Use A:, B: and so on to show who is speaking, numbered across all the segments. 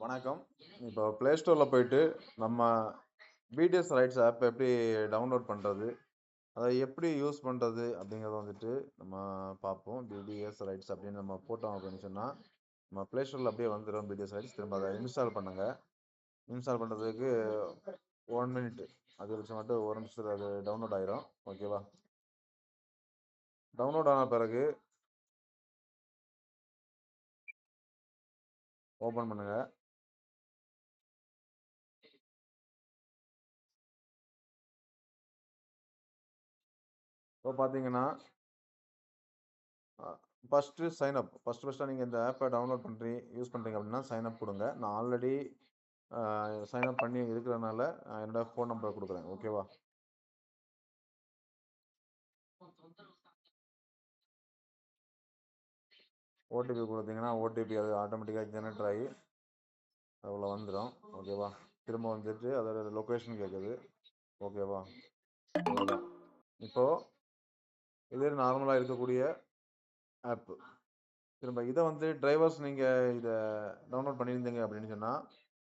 A: வணக்கம். இப்போ ப்ளே ஸ்டோர்ல போயிட்டு நம்ம பிடிஎஸ் ரைட்ஸ் ஆப் எப்படி டவுன்லோட் பண்றது? அத எப்படி யூஸ் பண்றது? அப்படிங்கிறத வந்துட்டு நம்ம பார்ப்போம். பிடிஎஸ் ரைட்ஸ் அப்படின்னு நம்ம போட்டோம் அப்படின்னு சொன்னா, நம்ம ப்ளே ஸ்டோர்ல அப்படியே வந்துரும் பிடிஎஸ் ரைட்ஸ். திரும்ப அத இன்ஸ்டால் பண்ணுங்க. இன்ஸ்டால் பண்றதுக்கு 1 மினிட் அதிகபட்சம் மட்டும் 1 நிமிஷத்துல அது டவுன்லோட் ஆயிரும். ஓகேவா? டவுன்லோட் ஆன பிறகு ஓப்பன் பண்ணுங்க. இப்போ பார்த்தீங்கன்னா, ஃபர்ஸ்ட்டா நீங்க இந்த ஆப்ப டவுன்லோட் யூஸ் பண்றீங்க அப்படின்னா, சைன் அப் குடுங்க. நான் ஆல்ரெடி சைன் அப் பண்ணி இருக்கிறனால என்னோட ஃபோன் நம்பர் குடுக்குறேன். ஓகேவா? ஓடிபி குடுத்தீங்கன்னா, ஓடிபி அது ஆட்டோமேட்டிக்கா ஜெனரேட் ஆயி அதுக்குள்ள வந்துரும். ஓகேவா? திரும்ப வந்துட்டு அதோட லொகேஷன் கேட்குது. ஓகேவா? அவ்வளோதான். இப்போ இதே நார்மலா இருக்கக்கூடிய ஆப். திரும்ப இத வந்து டிரைவர்ஸ் நீங்க இத டவுன்லோட் பண்ணியிருந்தீங்க அப்படின்னு சொன்னா,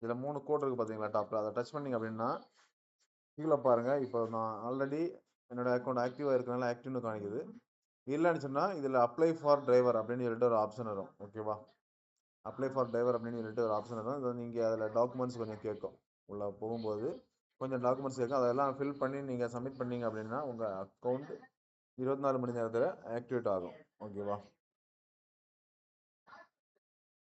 A: இதுல 3 கோடு இருக்கு பார்த்தீங்களா டாப்ல. அத டச் பண்ணீங்க அப்படின்னா, கீழ பாருங்க. இப்போ நான் ஆல்ரெடி என்னோட அக்கவுண்ட் ஆக்டிவா இருக்கனால ஆக்டிவ்னு காமிக்குது. இல்லன்னு சொன்னா, இதுல அப்ளை ஃபார் டிரைவர் அப்படின்னு சொல்லிட்டு ஒரு ஆப்ஷன் வரும். ஓகேவா? அப்ளை ஃபார் டிரைவர் அப்படின்னு சொல்லிட்டு ஒரு ஆப்ஷன் வரும். இத நீங்க அதுல டாக்குமெண்ட்ஸ் கொஞ்சம் கேட்கும். உள்ள போகும்போது கொஞ்சம் டாக்குமெண்ட்ஸ் கேட்கும். அதெல்லாம் ஃபில் பண்ணி நீங்க சப்மிட் பண்ணீங்க அப்படின்னா, உங்க அக்கவுண்ட் 24 மணி நேரத்துல ஆக்டிவேட் ஆகும். ஓகேவா?